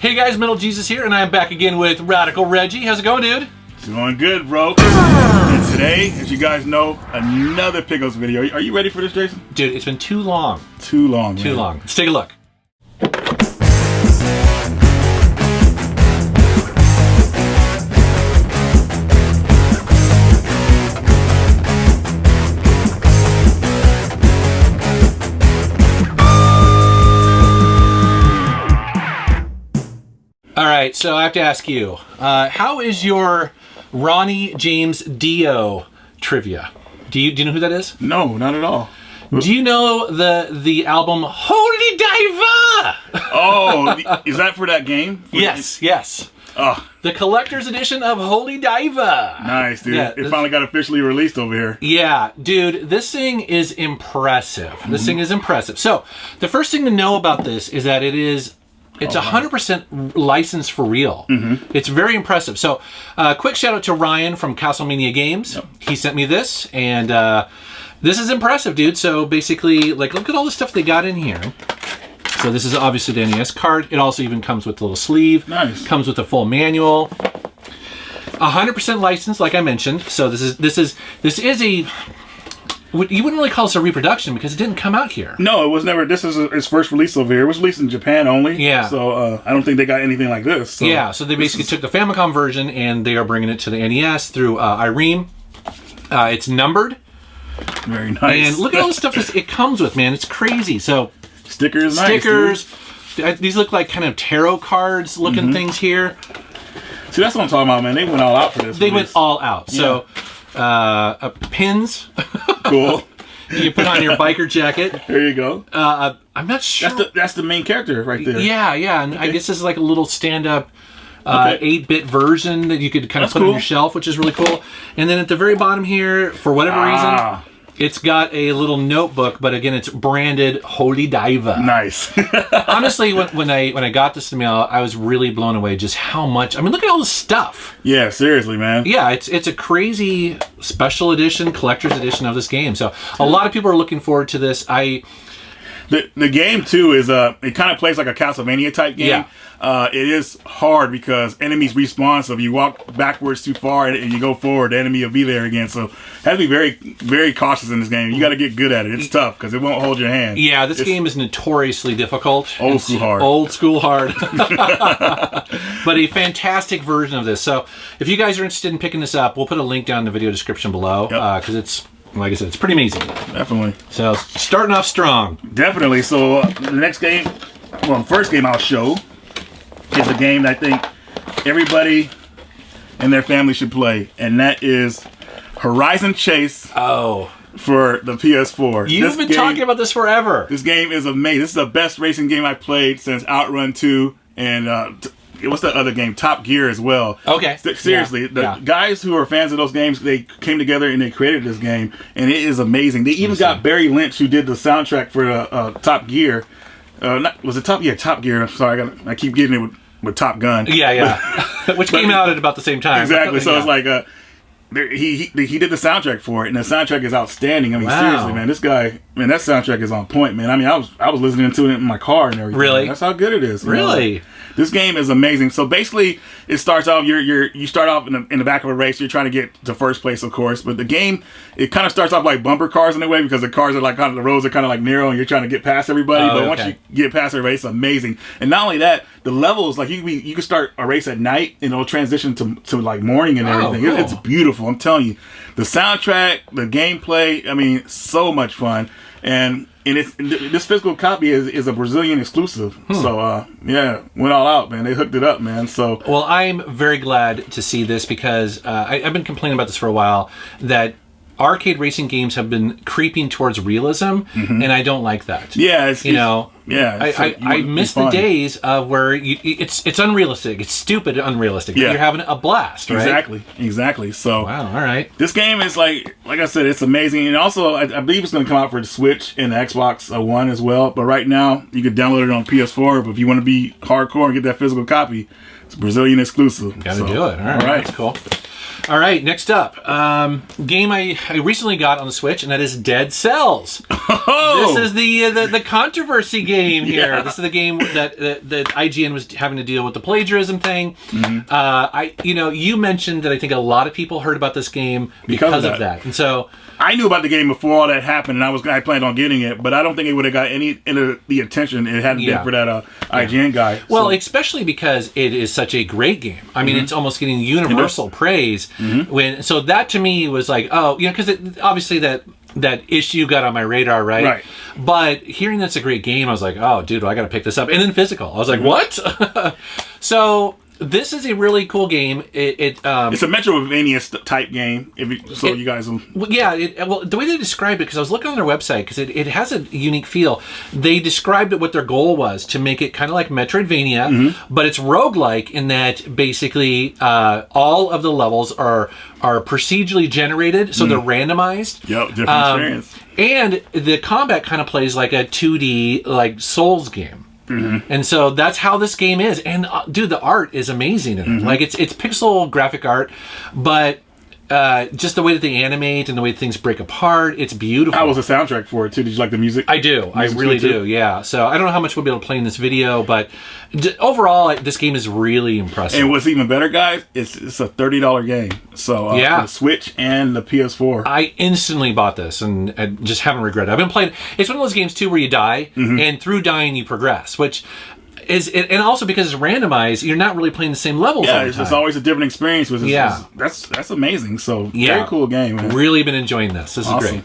Hey guys, Metal Jesus here, and I'm back again with Radical Reggie. How's it going, dude? It's going good, bro. And today, as you guys know, another Pickles video. Are you ready for this, Jason? Dude, it's been too long. Too long, man. Too long. Let's take a look. Alright, so I have to ask you, how is your Ronnie James Dio trivia? Do you know who that is? No, not at all. Do you know the album Holy Diver? Oh, is that for that game? Yes, yes. Oh. The collector's edition of Holy Diver. Nice, dude. Yeah, it finally got officially released over here. Yeah, dude, this thing is impressive. This thing is impressive. So, the first thing to know about this is that it's 100% licensed for real. It's very impressive. So, quick shout out to Ryan from Castlemania Games. Yep. He sent me this, and this is impressive, dude. So, basically, like, look at all the stuff they got in here. So, this is obviously the NES card. It also even comes with a little sleeve. Nice. Comes with a full manual. 100% licensed, like I mentioned. So, this is a... You wouldn't really call this a reproduction because it didn't come out here. No, it was never. This is its first release over here. It was released in Japan only. Yeah. So I don't think they got anything like this. So yeah, so they basically took the Famicom version and they are bringing it to the NES through Irene. It's numbered. Very nice. And look at all the stuff it comes with, man. It's crazy. So stickers, nice, these look like kind of tarot cards looking things here. See, that's what I'm talking about, man. They went all out for this. They went all out. Yeah. So pins. Cool. You put on your biker jacket. There you go. I'm not sure. That's the main character right there. Yeah, yeah. And okay. I guess this is like a little stand-up 8-bit version that you could kind of put on your shelf, which is really cool. And then at the very bottom here, for whatever reason, it's got a little notebook, but again, it's branded Holy Diver. Nice. Honestly, when I got this in the mail, I was really blown away just how much. I mean, look at all this stuff. Yeah, seriously, man. Yeah, it's a crazy special edition, collector's edition of this game. So a lot of people are looking forward to this. The game too is it kind of plays like a Castlevania type game. Yeah. It is hard because enemies respawn. So if you walk backwards too far and you go forward, the enemy will be there again. So you have to be very, very cautious in this game. You got to get good at it. It's tough because it won't hold your hand. Yeah, this game is notoriously difficult. Old school hard. Old school hard. But a fantastic version of this. So if you guys are interested in picking this up, we'll put a link down in the video description below because it's, like I said, it's pretty amazing. Definitely. So starting off strong. Definitely. So the next game, well, the first game I'll show is a game that I think everybody and their family should play, and that is Horizon Chase. Oh. For the PS4. You've been talking about this forever. This game is amazing. This is the best racing game I've played since Outrun 2 and what's the other game? Top Gear as well. Okay. Seriously, the guys who are fans of those games, they came together and they created this game, and it is amazing. They even got Barry Lynch, who did the soundtrack for Top Gear. Was it Top? Yeah, Top Gear. I'm sorry, I keep getting it with Top Gun. Yeah, yeah. Which came out at about the same time. Exactly. So it's like he did the soundtrack for it, and the soundtrack is outstanding. I mean, seriously, man, this guy, man, that soundtrack is on point, man. I mean, I was listening to it in my car and everything. Really? That's how good it is. Really? You know? This game is amazing. So basically, it starts off. You start off in the back of a race. You're trying to get to first place, of course. But the game, it kind of starts off like bumper cars in a way because the cars are like kind of the roads are kind of like narrow, and you're trying to get past everybody. But once you get past everybody, it's amazing. And not only that, the levels, like you can start a race at night and it'll transition to like morning and everything. Cool. It's beautiful. I'm telling you, the soundtrack, the gameplay. I mean, so much fun. And this physical copy is a Brazilian exclusive. So, yeah, went all out, man. They hooked it up, man. So, well, I'm very glad to see this because I've been complaining about this for a while, that arcade racing games have been creeping towards realism, and I don't like that. Yeah, I miss the days of where it's unrealistic. It's stupid unrealistic. Yeah. You're having a blast, right? Exactly. So, wow, all right. This game is like I said, it's amazing. And also, I believe it's going to come out for the Switch and the Xbox One as well. But right now, you can download it on PS4. But if you want to be hardcore and get that physical copy, it's a Brazilian exclusive. Got to do it. All right. All right. That's cool. All right, next up, game I recently got on the Switch, and that is Dead Cells. Oh! This is the controversy game here. Yeah. This is the game that IGN was having to deal with the plagiarism thing. You mentioned that I think a lot of people heard about this game because of that, and so. I knew about the game before all that happened, and I planned on getting it, but I don't think it would have got any the attention it hadn't been for that IGN guy. Well, especially because it is such a great game. I mean, it's almost getting universal praise. So that to me was like, oh, because obviously that issue got on my radar, right? But hearing that's a great game, I was like, oh, dude, I got to pick this up. And then physical, I was like, what? So. This is a really cool game. It's a Metroidvania type game. You guys will... Well, the way they described it, because I was looking on their website, because it has a unique feel. They described it what their goal was to make it kind of like Metroidvania, but it's roguelike in that basically all of the levels are procedurally generated, so they're randomized. Yep, different experience. And the combat kind of plays like a 2D like Souls game. And so that's how this game is. And dude, the art is amazing in it. Like it's pixel graphic art, but just the way that they animate and the way things break apart, it's beautiful. How was the soundtrack for it too? Did you like the music? I do. I really do. Yeah. So I don't know how much we'll be able to play in this video, but overall, this game is really impressive. And what's even better, guys, it's a $30 game. So for the Switch and the PS4. I instantly bought this and I just haven't regretted it. I've been playing. It's one of those games too where you die, and through dying you progress, which. And also because it's randomized, you're not really playing the same levels all the time. It's always a different experience. That's amazing. So, very cool game, man. Really been enjoying this. This is great.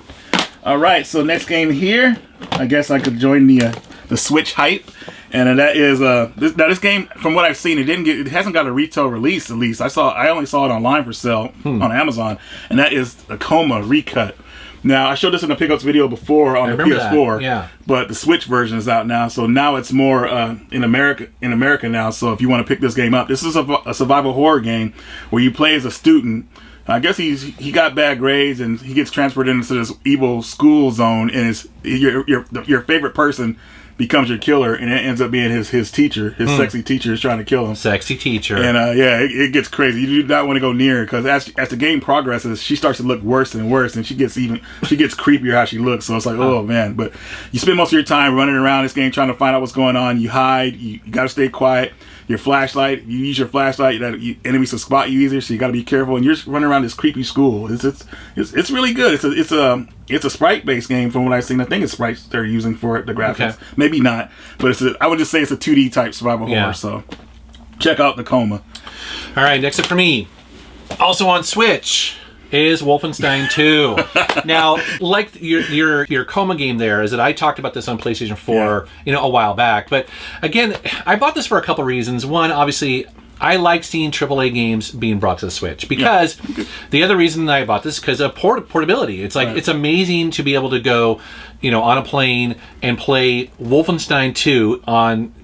All right, so next game here, I guess I could join the Switch hype. And that is this game, from what I've seen, it hasn't got a retail release, at least. I only saw it online for sale on Amazon, and that is a Coma Recut. Now, I showed this in a pickups video before on the PS4, but the Switch version is out now, so now it's more in America now. So if you want to pick this game up, this is a survival horror game where you play as a student. I guess he got bad grades and he gets transferred into this evil school zone, and your favorite person becomes your killer, and it ends up being his teacher, his sexy teacher is trying to kill him. Sexy teacher. And it gets crazy. You do not want to go near her, because as the game progresses, she starts to look worse and worse, and she gets creepier how she looks. So it's like, oh man. But you spend most of your time running around this game trying to find out what's going on. You hide. You got to stay quiet. Your flashlight, you use your flashlight that enemies will spot you easier, so you got to be careful. And you're just running around this creepy school. It's really good. It's a sprite-based game from what I've seen. I think it's sprites they're using for the graphics. Okay. Maybe not, but I would just say it's a 2D type survival horror. So check out the Coma. All right, next up for me, also on Switch, is Wolfenstein II. Now, like your Coma game there, is that I talked about this on PlayStation 4 a while back. But again, I bought this for a couple reasons. One, obviously, I like seeing AAA games being brought to the Switch, because the other reason that I bought this is because of portability. It's like it's amazing to be able to go, on a plane and play Wolfenstein 2 on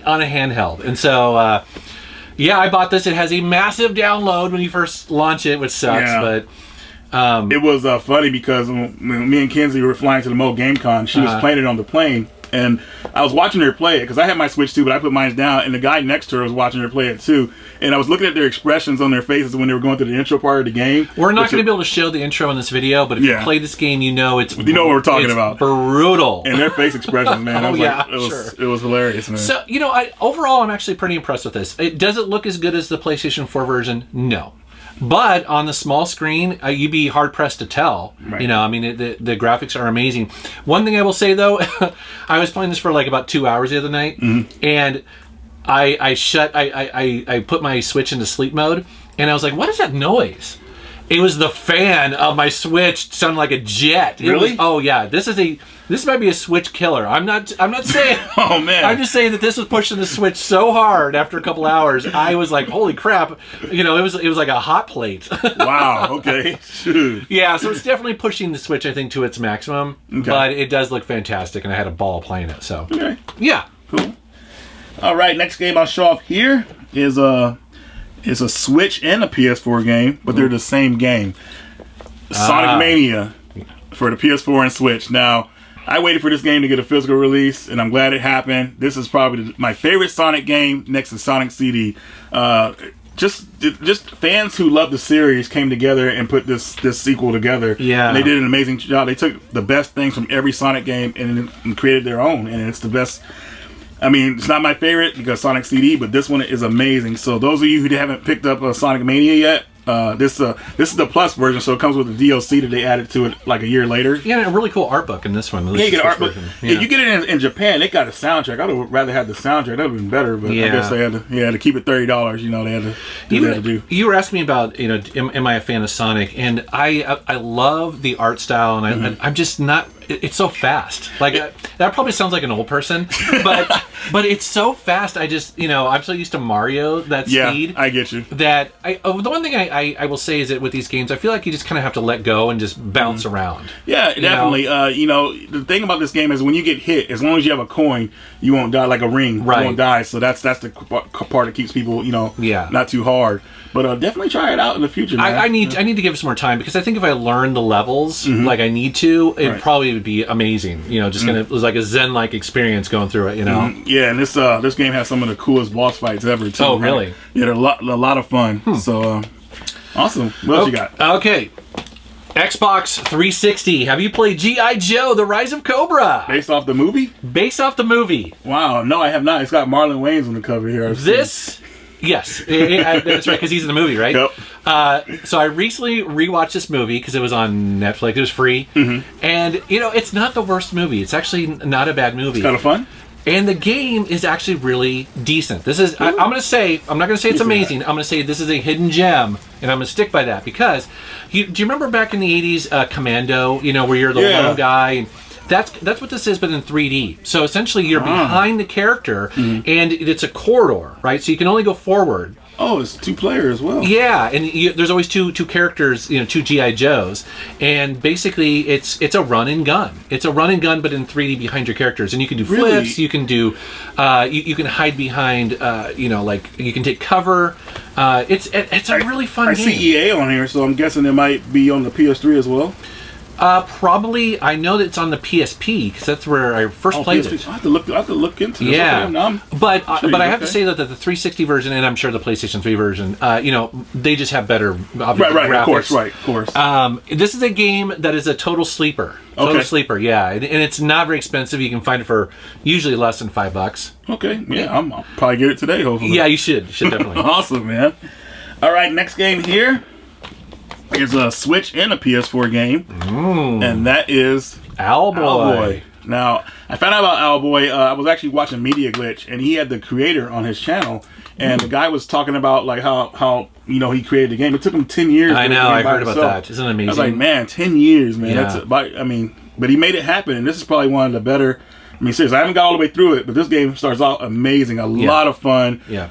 on a handheld. And so I bought this. It has a massive download when you first launch it, which sucks, but it was funny because when me and Kenzie were flying to the Mo Game Con, she was playing it on the plane. And I was watching her play it, because I had my Switch too, but I put mine down, and the guy next to her was watching her play it too. And I was looking at their expressions on their faces when they were going through the intro part of the game. We're not going to be able to show the intro in this video, but if you play this game, you know what we're talking about. Brutal. And their face expressions, man. It was hilarious, man. So, overall, I'm actually pretty impressed with this. Does it look as good as the PlayStation 4 version? No. But on the small screen, you'd be hard pressed to tell. Right. The graphics are amazing. One thing I will say though, I was playing this for like about 2 hours the other night, and I put my Switch into sleep mode, and I was like, "What is that noise?" It was the fan of my Switch sounding like a jet. Really? This might be a Switch killer. I'm not saying. Oh man! I'm just saying that this was pushing the Switch so hard after a couple hours. I was like, "Holy crap!" It was like a hot plate. Wow. Okay. Shoot. Yeah. So it's definitely pushing the Switch, I think, to its maximum. Okay. But it does look fantastic, and I had a ball playing it. So. Okay. Yeah. Cool. All right. Next game I'll show off here is a Switch and a PS4 game, but they're the same game. Sonic Mania for the PS4 and Switch. Now, I waited for this game to get a physical release, and I'm glad it happened. This is probably my favorite Sonic game next to Sonic CD. just fans who love the series came together and put this sequel together. Yeah, and they did an amazing job. They took the best things from every Sonic game and created their own, and it's the best. I mean, it's not my favorite because Sonic CD, but this one is amazing. So those of you who haven't picked up a Sonic Mania yet, this is the plus version, so it comes with the DLC that they added to it like a year later. Yeah, and a really cool art book in this one. Yeah, you get an art book. Yeah. If you get it in Japan, they got a soundtrack. I would rather have the soundtrack. That would have been better, but I guess they had to keep it $30. You know, they had to do what they had to do. You were asking me about, you know, am I a fan of Sonic? And I love the art style, and I'm just not. It's so fast. Like that probably sounds like an old person, but it's so fast. I just, you know, I'm so used to Mario, that speed. Yeah, I get you. That the one thing I will say is that with these games, I feel like you just kind of have to let go and just bounce around. Yeah, definitely. You know, the thing about this game is when you get hit, as long as you have a coin, you won't die, like a ring. Right. You won't die. So that's the part that keeps people, you know, not too hard. But definitely try it out in the future, man. I need to give it some more time, because I think if I learn the levels like I need to, it probably would be amazing. You know, just it was like a Zen-like experience going through it. You know. Yeah, and this game has some of the coolest boss fights ever too. Oh, really? Right? Yeah, they're a lot of fun. So awesome. What else you got? Okay. Xbox 360. Have you played G.I. Joe: The Rise of Cobra? Based off the movie? Based off the movie. Wow. No, I have not. It's got Marlon Wayans on the cover here. Yes, that's right, because he's in the movie, right? Yep. So I recently rewatched this movie because it was on Netflix. It was free, and you know, it's not the worst movie. It's actually not a bad movie. It's kind of fun. And the game is actually really decent. This is, I'm not going to say it's amazing. I'm going to say this is a hidden gem, and I'm going to stick by that, because do you remember back in the 80s, Commando, you know, where you're the lone guy? And that's what this is, but in 3D. So essentially you're behind the character, and it's a corridor, right? So you can only go forward. Oh, it's 2-player as well. Yeah, and there's always two characters, you know, 2 G.I. Joes, and basically it's a run and gun. It's a run and gun, but in 3D behind your characters, and you can do flips. You can do, you can hide behind, you know, like you can take cover. It's a really fun game. I see EA on here, so I'm guessing it might be on the PS3 as well. Probably. I know that it's on the PSP, because that's where I first played PSP. it. I have to look into this. Yeah, okay, but I have to say that the 360 version, and I'm sure the PlayStation 3 version, you know, they just have better graphics. Of course. This is a game that is a total sleeper. Sleeper, yeah, and it's not very expensive. You can find it for usually less than $5. Okay, yeah, I'll probably get it today. Hopefully. Yeah, you should definitely. Awesome, man. All right, next game here is a Switch and a PS4 game, and that is Owlboy. Now, I found out about Owlboy. I was actually watching Media Glitch, and he had the creator on his channel, and the guy was talking about like how you know he created the game. It took him 10 years. I know. I heard about that. Isn't it amazing? I was like, man, 10 years, man. Yeah. But he made it happen, and this is probably one of the better. I mean, seriously, I haven't got all the way through it, but this game starts out amazing. A lot of fun. Yeah.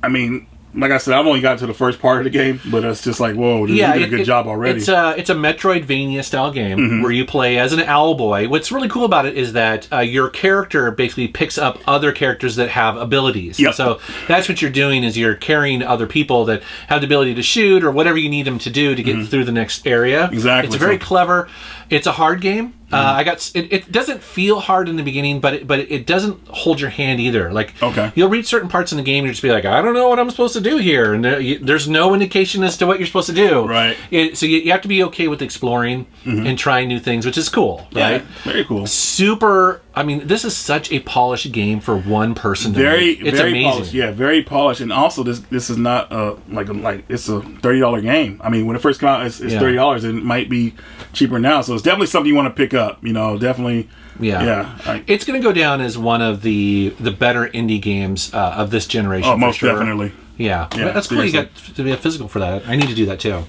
I mean, like I said, I've only got to the first part of the game, but it's just like, whoa, dude, you did a good job already. It's a Metroidvania style game where you play as an Owlboy. What's really cool about it is that your character basically picks up other characters that have abilities. Yep. So that's what you're doing, is you're carrying other people that have the ability to shoot or whatever you need them to do to get through the next area. Exactly. It's very clever. It's a hard game. It doesn't feel hard in the beginning, but it doesn't hold your hand either. Like, you'll reach certain parts in the game and you'll just be like, I don't know what I'm supposed to do here, and there's no indication as to what you're supposed to do. Right. So you have to be okay with exploring and trying new things, which is cool. Right. Yeah, very cool. Super. I mean, this is such a polished game for one person. It's very amazing. Polished. Yeah, very polished, and also this is not like it's a $30 game. I mean, when it first came out, it's $30. It might be cheaper now, so it's definitely something you want to pick up. You know, definitely. Yeah. It's going to go down as one of the better indie games of this generation. Oh, most for sure. definitely. Yeah, that's cool. You got to be a physical for that. I need to do that too.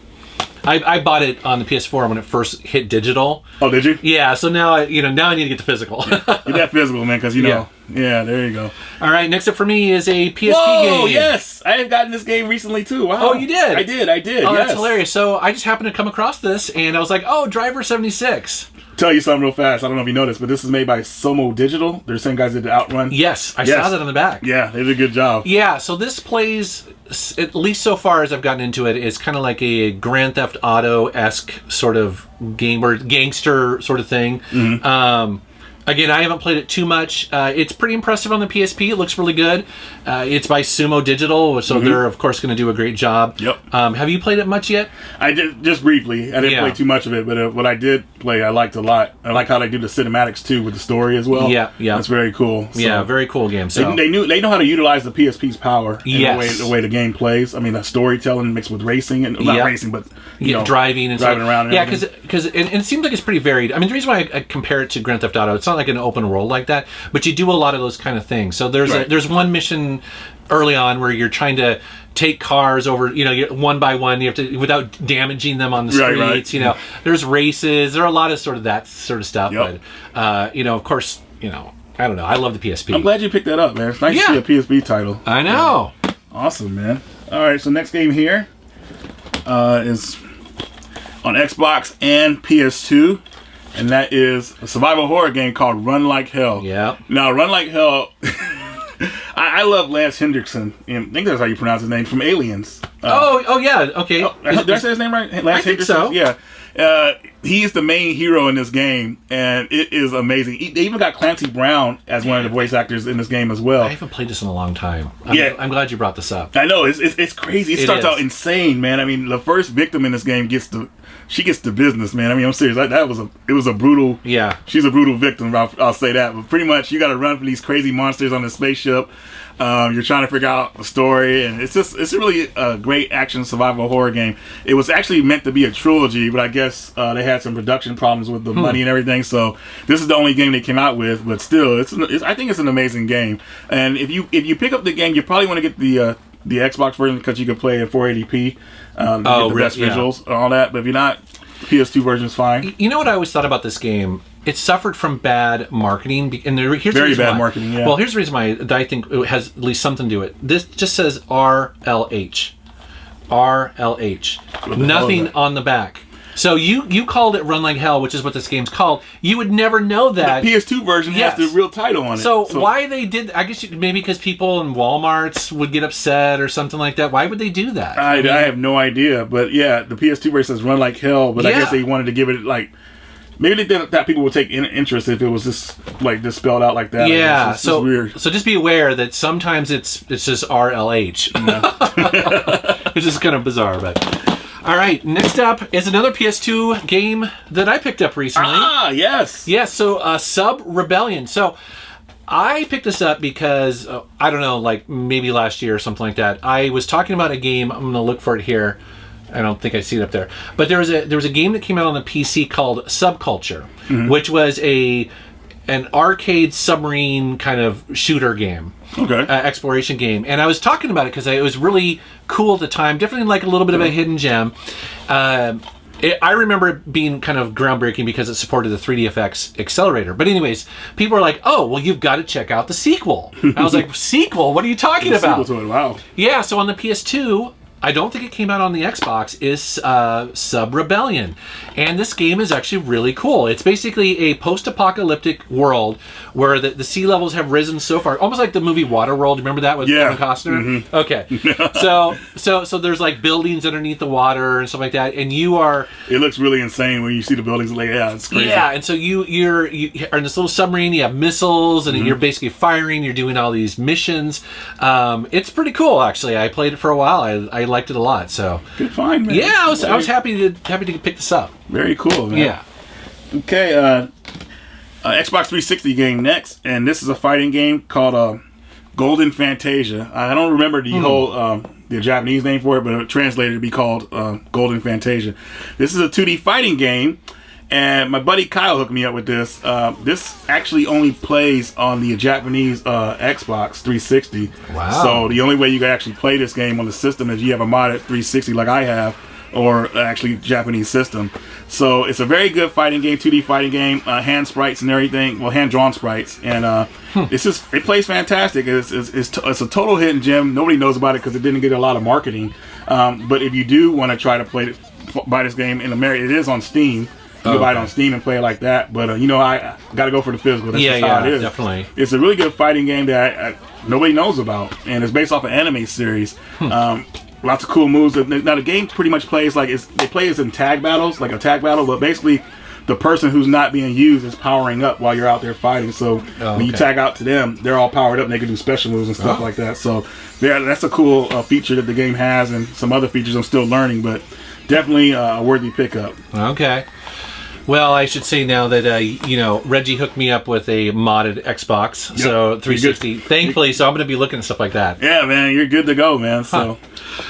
I bought it on the PS4 when it first hit digital. Oh, did you? Yeah. So now I need to get the physical. Get that physical, man, because you know. Yeah, there you go. All right, next up for me is a PSP game. Oh, yes! I have gotten this game recently too. Wow. Oh, you did? I did. Oh, that's hilarious. So I just happened to come across this, and I was like, oh, Driver 76. Tell you something real fast. I don't know if you noticed, but this is made by Somo Digital. They're the same guys that did Outrun. Yes, I saw that on the back. Yeah, they did a good job. Yeah, so this plays, at least so far as I've gotten into it, is kind of like a Grand Theft Auto-esque sort of game, or gangster sort of thing. Again, I haven't played it too much. It's pretty impressive on the PSP. It looks really good. It's by Sumo Digital, so they're, of course, going to do a great job. Yep. Have you played it much yet? I did, just briefly. I didn't play too much of it, but what I did play, I liked a lot. I like how they do the cinematics, too, with the story as well. Yeah. That's very cool. So Yeah, very cool game. So they know how to utilize the PSP's power in the way the game plays. I mean, the storytelling mixed with racing, and not racing, but driving around. And yeah, because it seems like it's pretty varied. I mean, the reason why I compare it to Grand Theft Auto, it's not like an open world like that, but you do a lot of those kind of things. So there's one mission early on where you're trying to take cars over, one by one, you have to, without damaging them on the streets. Right. There's races. There are a lot of sort of that sort of stuff. Yep. But of course, I don't know. I love the PSP. I'm glad you picked that up, man. It's nice to see a PSP title. I know. Awesome, man. All right, so next game here is on Xbox and PS2, and that is a survival horror game called Run Like Hell. Yeah. Now, Run Like Hell, I love Lance Hendrickson. I think that's how you pronounce his name, from Aliens. Oh yeah, okay. Did I say his name right? Lance think Hendrickson? so. Yeah. He's the main hero in this game, and it is amazing. They even got Clancy Brown as one of the voice actors in this game as well. I haven't played this in a long time. I'm glad you brought this up. I know, it's crazy. It starts out insane, man. I mean, the first victim in this game gets the business, man. I mean, I'm serious. It was a brutal. Yeah. She's a brutal victim. I'll say that. But pretty much, you got to run from these crazy monsters on the spaceship. You're trying to figure out the story, and it's really a great action survival horror game. It was actually meant to be a trilogy, but I guess they had some production problems with the money and everything. So this is the only game they came out with. But still, I think it's an amazing game. And if you pick up the game, you probably want to get the Xbox version because you can play in 480p. Get the best visuals and all that. But if you're not, PS2 version is fine. You know what I always thought about this game? It suffered from bad marketing, and here's very the bad why. marketing. Yeah. Well, here's the reason why I think it has at least something to do with it. This just says RLH, nothing on the back. So you called it Run Like Hell, which is what this game's called. You would never know that. The PS2 version has the real title on it. So why they did? I guess maybe because people in Walmarts would get upset or something like that. Why would they do that? I have no idea, but yeah, the PS2 version says Run Like Hell, but I guess they wanted to give it like. Maybe they thought people would take interest if it was just spelled out like that. Yeah, it's weird. So just be aware that sometimes it's just RLH. It's just kind of bizarre, but all right. Next up is another PS2 game that I picked up recently. Yes. Yes. So Sub Rebellion. So I picked this up because I don't know, like maybe last year or something like that. I was talking about a game. I'm going to look for it here. I don't think I see it up there. But there was a game that came out on the PC called Subculture, which was an arcade submarine kind of shooter game. Okay. Exploration game. And I was talking about it because it was really cool at the time. Definitely like a little bit of a hidden gem. I remember it being kind of groundbreaking because it supported the 3DFX accelerator. But anyways, people were like, oh, well, you've got to check out the sequel. I was like, sequel? What are you talking about? Sequel to it, wow. Yeah, so on the PS2... I don't think it came out on the Xbox, is Sub Rebellion. And this game is actually really cool. It's basically a post-apocalyptic world where the sea levels have risen so far. Almost like the movie Waterworld. Remember that with Kevin Costner? Mm-hmm. Okay. So there's like buildings underneath the water and stuff like that. And you are... It looks really insane when you see the buildings. Like, yeah, it's crazy. Yeah, and so you're in this little submarine. You have missiles, and you're basically firing. You're doing all these missions. It's pretty cool, actually. I played it for a while. I liked it a lot. So good find, man. Yeah, I was happy to pick this up. Very cool, man. Yeah. Okay, Xbox 360 game next, and this is a fighting game called Golden Fantasia. I don't remember the whole the Japanese name for it, but it translated to be called Golden Fantasia. This is a 2D fighting game. And my buddy Kyle hooked me up with this. This actually only plays on the Japanese Xbox 360. Wow. So the only way you can actually play this game on the system is you have a modded 360 like I have, or actually Japanese system. So it's a very good fighting game, 2D fighting game, hand sprites and everything. Well, hand-drawn sprites. And it plays fantastic. It's a total hidden gem. Nobody knows about it because it didn't get a lot of marketing. But if you do want to try to buy this game in America, it is on Steam. You can buy it on Steam and play it like that, but I got to go for the physical. That's just how it is. Definitely. It's a really good fighting game that nobody knows about, and it's based off an anime series. Lots of cool moves. Now the game pretty much plays like they play as in tag battles, like a tag battle, but basically the person who's not being used is powering up while you're out there fighting. So when you tag out to them, they're all powered up and they can do special moves and stuff like that. So that's a cool feature that the game has, and some other features I'm still learning, but definitely a worthy pickup. Okay. Well, I should say now that Reggie hooked me up with a modded Xbox, so 360. Thankfully, so I'm going to be looking at stuff like that. Yeah, man, you're good to go, man. So,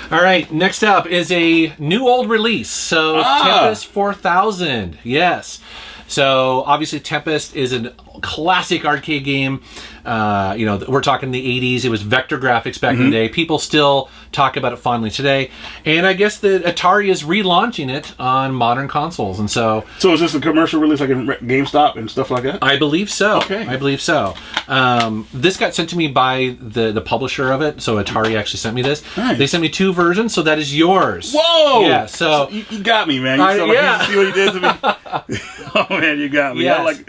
all right, next up is a new old release. So Tempest 4000, yes. So obviously Tempest is a classic arcade game. We're talking the 80s. It was vector graphics back in the day. People still talk about it fondly today. And I guess the Atari is relaunching it on modern consoles. And so is this a commercial release like in GameStop and stuff like that? I believe so. Okay. I believe so. This got sent to me by the publisher of it. So Atari actually sent me this. Nice. They sent me 2 versions, so that is yours. Whoa! Yeah, so you got me, man. You see what he did to me? Oh, man, you got me. Yes.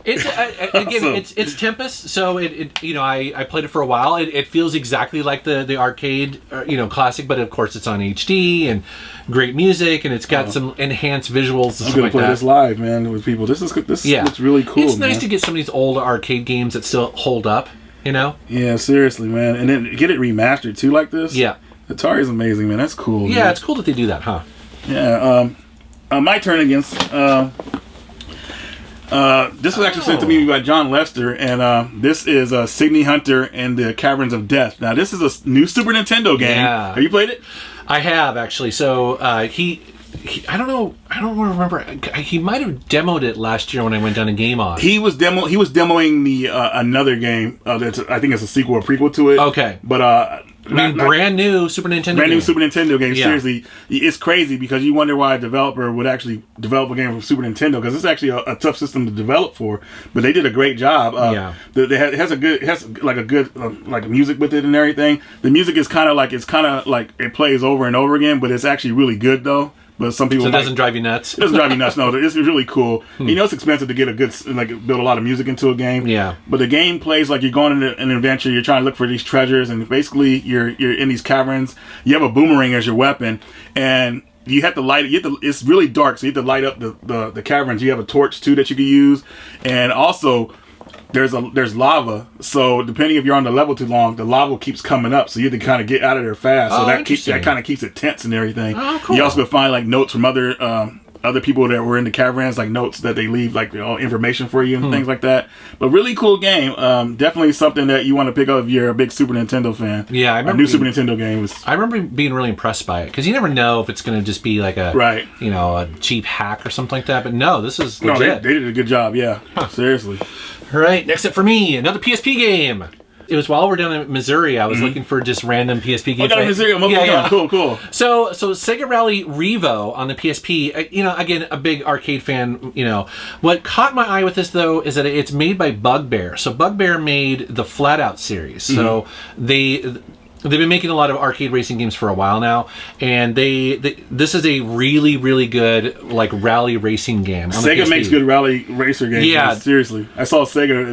It's Awesome. it's Tempest, so I played it for a while. It feels exactly like the arcade classic, but of course it's on HD and great music, and it's got some enhanced visuals. And I'm gonna play this live, man, with people. This looks really cool. It's nice to get some of these old arcade games that still hold up. Yeah, seriously, man, and then get it remastered too, like this. Yeah, Atari's amazing, man. That's cool. Yeah, man. It's cool that they do that, huh? Yeah. My turn against. This was actually sent to me by John Lester, and this is Signe Hunter and the Caverns of Death. Now, this is a new Super Nintendo game. Yeah. Have you played it? I have, actually. So I don't remember. He might have demoed it last year when I went down to Game On. He was demoing the another game. That's I think it's a sequel or prequel to it. Okay, but brand new Super Nintendo. Brand new game. Super Nintendo game. Yeah. Seriously, it's crazy because you wonder why a developer would actually develop a game from Super Nintendo, because it's actually a tough system to develop for. But they did a great job. It has good music with it and everything. The music is kind of like it plays over and over again, but it's actually really good though. But some people it doesn't drive you nuts. It doesn't drive you nuts. No, it's really cool. It's expensive to get build a lot of music into a game. Yeah. But the game plays like you're going on an adventure. You're trying to look for these treasures, and basically you're in these caverns. You have a boomerang as your weapon, and you have to light it. It's really dark, so you have to light up the caverns. You have a torch too that you can use, and also there's lava, so depending if you're on the level too long, the lava keeps coming up, so you have to kind of get out of there fast. So that kind of keeps it tense and everything. Oh, cool. You also find like notes from other people that were in the caverns, like notes that they leave, like information for you and things like that. But really cool game. Definitely something that you want to pick up if you're a big Super Nintendo fan. Yeah, I remember a new Super Nintendo game was. I remember being really impressed by it, because you never know if it's going to just be like a cheap hack or something like that. But no, this is legit. No, they did a good job. Yeah, seriously. All right, next up for me, another PSP game. It was while we're down in Missouri, I was looking for just random PSP games. Down in Missouri, cool. So Sega Rally Revo on the PSP, again, a big arcade fan, What caught my eye with this, though, is that it's made by Bugbear. So Bugbear made the Flat Out series. So they've been making a lot of arcade racing games for a while now, and this is a really, really good rally racing game. Sega makes good rally racer games. Yeah, seriously. I saw Sega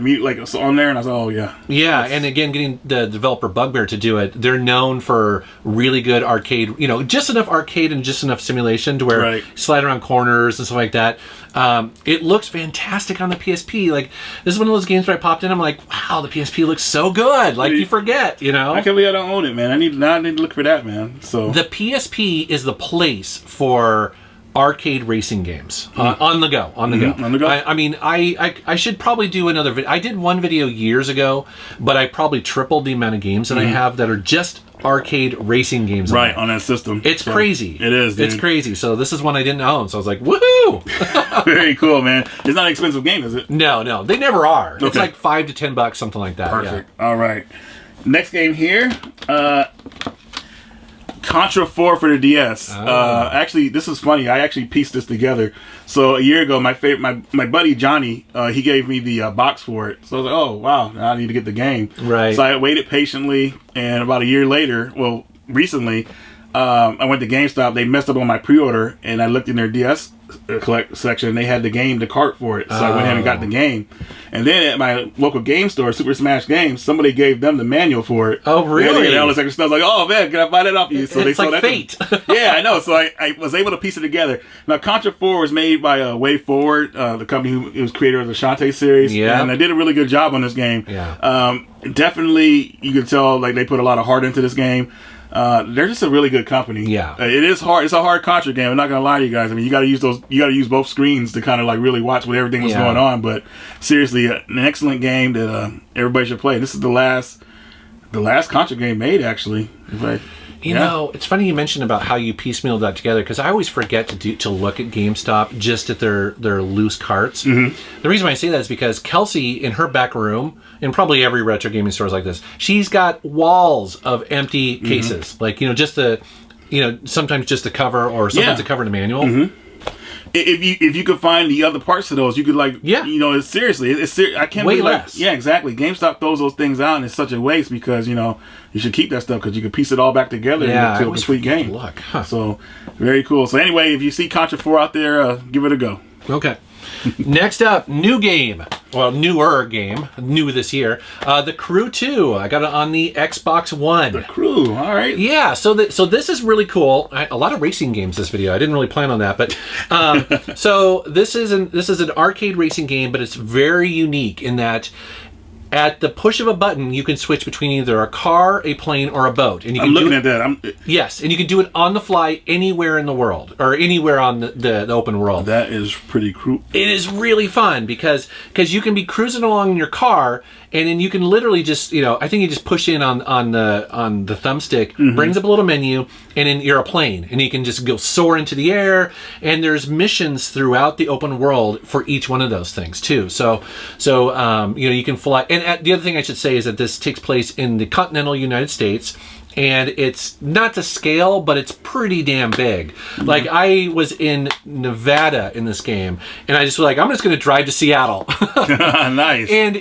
on there, and I was oh yeah. Yeah, and again, getting the developer Bugbear to do it, they're known for really good arcade. Just enough arcade and just enough simulation to where you slide around corners and stuff like that. It looks fantastic on the PSP. This is one of those games where I popped in, I'm like, wow, the PSP looks so good. You forget, I can't believe I don't own it, man. I need to look for that, man. So the PSP is the place for arcade racing games on the go. On the go. I should probably do another video. I did one video years ago, but I probably tripled the amount of games that I have that are just arcade racing games on that system. It's crazy. It is, dude. It's crazy. So this is one I didn't own, so I was like, woohoo. Very cool, man. It's not an expensive game, is it? No, they never are. It's like $5 to $10, something like that. Perfect. Yeah. All right, next game here, Contra 4 for the DS. Actually, this is funny. I actually pieced this together. So a year ago, my buddy Johnny, he gave me the box for it. So I was like, oh wow, now I need to get the game. Right. So I waited patiently, and about a year later, recently, I went to GameStop. They messed up on my pre-order, and I looked in their DS collect section, and they had the cart for it. So I went ahead and got the game. And then at my local game store, Super Smash Games, somebody gave them the manual for it. Oh, really? And all this extra stuff. I was like, oh man, can I buy that off you? So it's they like fate. Yeah, I know. So I was able to piece it together. Now, Contra 4 was made by Way Forward, the company who was creator of the Shantae series. Yeah. And they did a really good job on this game. Yeah. Definitely, you can tell like they put a lot of heart into this game. They're just a really good company. Yeah. It is hard. It's a hard Contra game. I'm not gonna lie to you guys. I mean, you got to use both screens to kind of like really watch what everything was going on. But seriously, an excellent game that everybody should play. This is the last Contra game made, actually. You know, it's funny you mentioned about how you piecemealed that together, because I always forget to look at GameStop just at their loose carts. The reason why I say that is because Kelsey, in her back room, and probably every retro gaming store is like this, she's got walls of empty cases. Like, just sometimes just the cover, or sometimes the cover in the manual. If you could find the other parts of those, you could it's seriously, I can't way believe less. Yeah, exactly. GameStop throws those things out, and it's such a waste because you should keep that stuff because you can piece it all back together into a sweet game. Look, huh. So very cool. So anyway, if you see Contra 4 out there, give it a go. Okay. Next up, new game. Well, newer game. New this year. The Crew 2. I got it on the Xbox One. The Crew. All right. Yeah. So this is really cool. A lot of racing games this video. I didn't really plan on that, but so this is an arcade racing game, but it's very unique in that at the push of a button, you can switch between either a car, a plane, or a boat. And you can I'm looking at that. Yes, and you can do it on the fly anywhere in the world, or anywhere on the open world. That is pretty cool. It is really fun because you can be cruising along in your car, and then you can literally just, I think you just push in on the thumbstick, brings up a little menu, and then you're a plane, and you can just go soar into the air. And there's missions throughout the open world for each one of those things too. So you can fly. And the other thing I should say is that this takes place in the continental United States. And it's not to scale, but it's pretty damn big. Like, I was in Nevada in this game, and I just was like, I'm just going to drive to Seattle. Nice. And,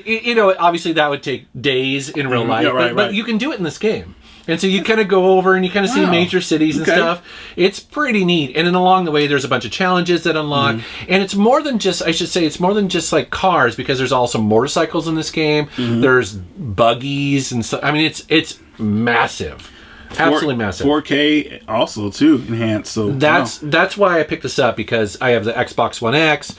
obviously that would take days in real life, but you can do it in this game. And so you kind of go over and you kind of see major cities and stuff. It's pretty neat. And then along the way, there's a bunch of challenges that unlock. And it's more than just, I should say, it's more than just like cars, because there's also motorcycles in this game. There's buggies and stuff. I mean, it's massive. Absolutely massive. 4K also too enhanced. So that's why I picked this up, because I have the Xbox One X.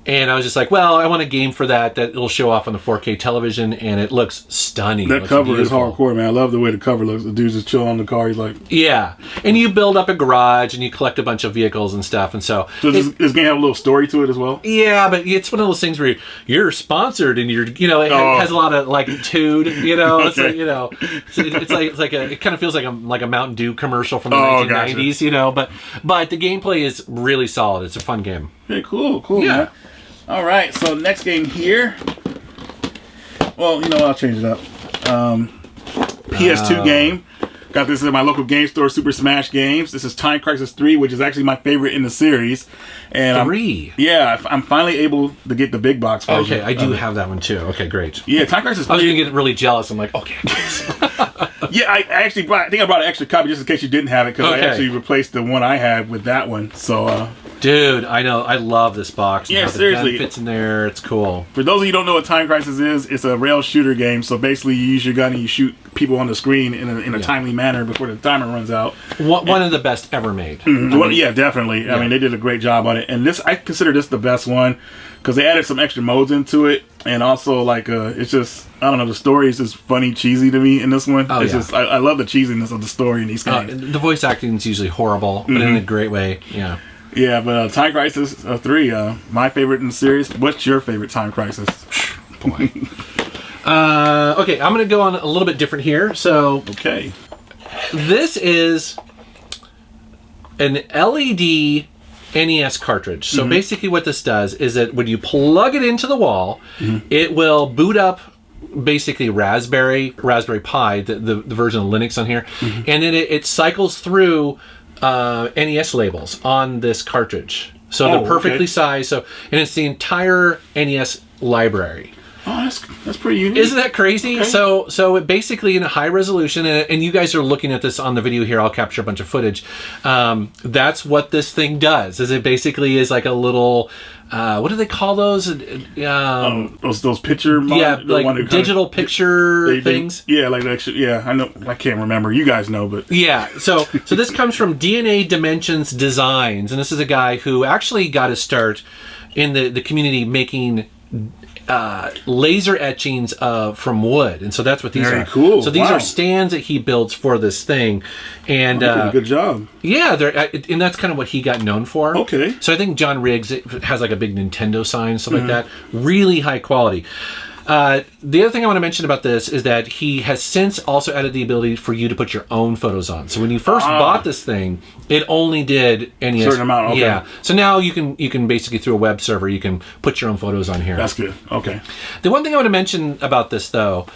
And I was just like, well, I want a game for that it'll show off on the 4K television, and it looks stunning. That cover is hardcore, man. I love the way the cover looks. The dude's just chilling on the car. He's like... Yeah. And you build up a garage, and you collect a bunch of vehicles and stuff, and so... Does this game have a little story to it as well? Yeah, but it's one of those things where you're sponsored, and it has a lot of, like, tude, It's like, it kind of feels like a Mountain Dew commercial from the 1990s, gotcha. But the gameplay is really solid. It's a fun game. Very cool, man. All right, so next game here. Well, I'll change it up. PS2 game. Got this at my local game store, Super Smash Games. This is Time Crisis 3, which is actually my favorite in the series. And 3? I'm finally able to get the big box version. Okay, I do have that one too. Okay, great. Yeah, Time Crisis 3. I was going to get really jealous. I'm like, okay. Yeah, I think I brought an extra copy just in case you didn't have it, because I actually replaced the one I had with that one. So, dude, I know. I love this box. Yeah, seriously. The gun fits in there. It's cool. For those of you who don't know what Time Crisis is, it's a rail shooter game. So basically, you use your gun and you shoot people on the screen in a timely manner before the timer runs out. One of the best ever made. Yeah, definitely. Yeah. I mean, they did a great job on it. And I consider this the best one, because they added some extra modes into it. And also, like, it's just, I don't know, the story is just funny, cheesy to me in this one. Just, I love the cheesiness of the story in these games. The voice acting is usually horrible, but in a great way, yeah. Yeah, but Time Crisis 3, my favorite in the series. What's your favorite Time Crisis? Boy. Okay, I'm going to go on a little bit different here. So, okay. This is an LED NES cartridge. So basically what this does is that when you plug it into the wall, it will boot up basically Raspberry Pi, the version of Linux on here, and then it cycles through NES labels on this cartridge. So they're perfectly sized. So, and it's the entire NES library. Oh, that's pretty unique. Isn't that crazy? Okay. So it basically in a high resolution, and you guys are looking at this on the video here. I'll capture a bunch of footage. That's what this thing does. Is it basically is like a little. What do they call those? Those picture. Like digital picture things. I know. I can't remember. You guys know, but yeah. So this comes from DNA Dimensions Designs, and this is a guy who actually got his start in the community making laser etchings from wood, and so that's what these are. Very cool. So these are stands that he builds for this thing, and good job. Yeah, and that's kind of what he got known for. Okay. So I think John Riggs has like a big Nintendo sign and stuff like that. Really high quality. The other thing I want to mention about this is that he has since also added the ability for you to put your own photos on. So when you first bought this thing, it only did NES. Certain amount, okay. Yeah. So now you can basically through a web server, you can put your own photos on here. That's good. Okay. The one thing I want to mention about this though,